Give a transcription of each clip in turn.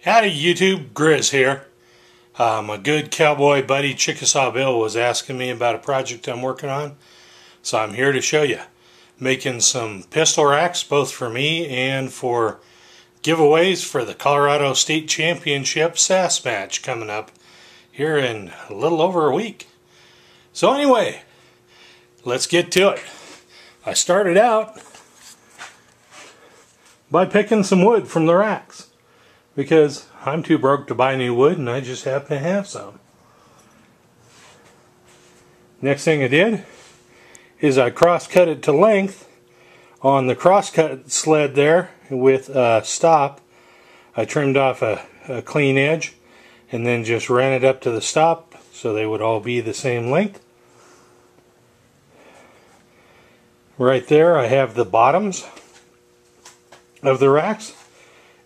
Howdy YouTube, Grizz here. My good cowboy buddy Chickasaw Bill was asking me about a project I'm working on, so I'm here to show you. Making some pistol racks, both for me and for giveaways for the Colorado State Championship SAS match coming up here in a little over a week. So anyway, let's get to it. I started out by picking some wood from the racks, because I'm too broke to buy new wood and I just happen to have some. Next thing I did is I cross-cut it to length on the cross-cut sled there with a stop. I trimmed off a clean edge and then just ran it up to the stop so they would all be the same length. Right there I have the bottoms of the racks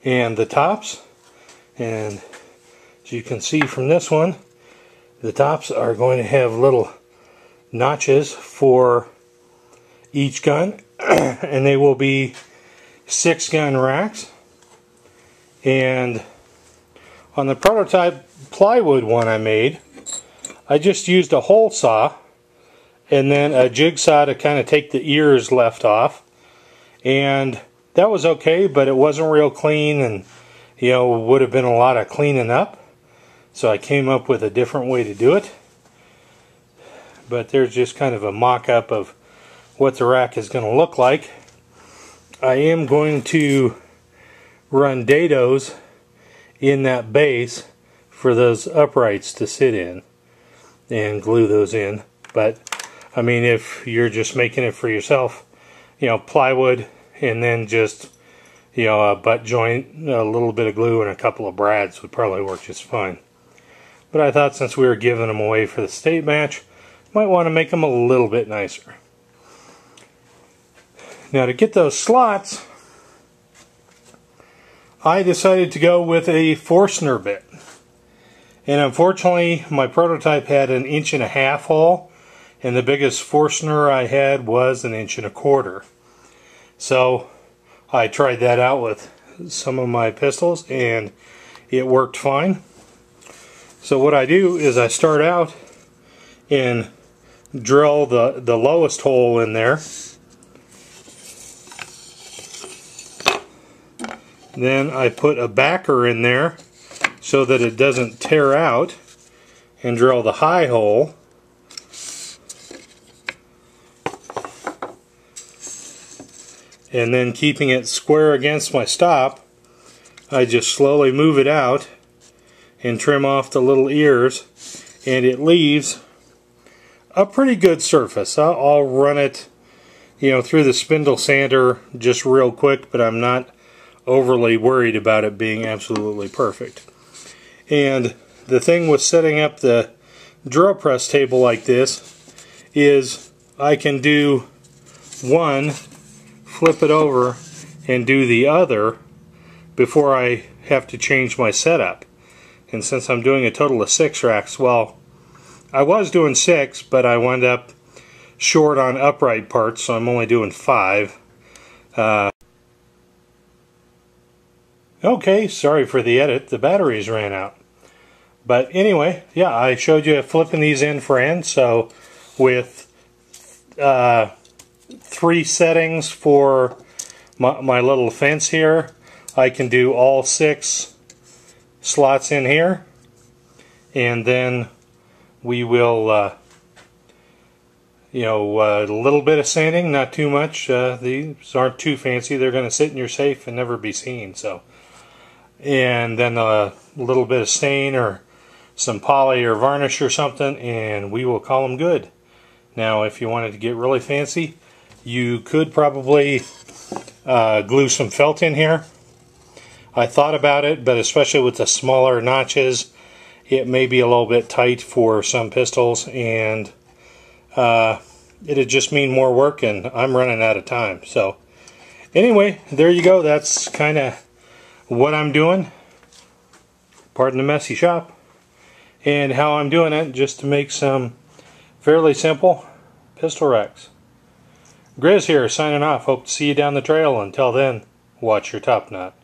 and the tops, and as you can see from this one, the tops are going to have little notches for each gun and they will be 6-gun racks. And on the prototype plywood one I made, I just used a hole saw and then a jigsaw to kind of take the ears left off, and that was okay, but it wasn't real clean, and would have been a lot of cleaning up. So I came up with a different way to do it. But there's just kind of a mock-up of what the rack is going to look like. I am going to run dados in that base for those uprights to sit in and glue those in. But I mean, if you're just making it for yourself, plywood and then just a butt joint, a little bit of glue, and a couple of brads would probably work just fine. But I thought since we were giving them away for the state match, might want to make them a little bit nicer. Now to get those slots, I decided to go with a Forstner bit. And unfortunately, my prototype had an 1.5" hole, and the biggest Forstner I had was 1.25 inches. So I tried that out with some of my pistols and it worked fine. So what I do is I start out and drill the lowest hole in there. Then I put a backer in there so that it doesn't tear out, and drill the high hole. And then, keeping it square against my stop, I just slowly move it out and trim off the little ears, and it leaves a pretty good surface. I'll run it through the spindle sander just real quick, but I'm not overly worried about it being absolutely perfect. And the thing with setting up the drill press table like this is I can do one, flip it over, and do the other before I have to change my setup. And since I'm doing a total of 6 racks, well, I was doing 6, but I wound up short on upright parts, so I'm only doing 5. Okay, sorry for the edit, the batteries ran out. But anyway, yeah, I showed you flipping these in for ends, so with 3 settings for my little fence here, I can do all 6 slots in here, and then we will a little bit of sanding, not too much. These aren't too fancy, they're going to sit in your safe and never be seen. So, and then a little bit of stain or some poly or varnish or something, and we will call them good. Now if you wanted to get really fancy, you could probably glue some felt in here. I thought about it, but especially with the smaller notches, it may be a little bit tight for some pistols, and it'd just mean more work, and I'm running out of time. So anyway, there you go. That's kind of what I'm doing. Pardon the messy shop. And how I'm doing it, just to make some fairly simple pistol racks. Grizz here, signing off. Hope to see you down the trail. Until then, watch your top knot.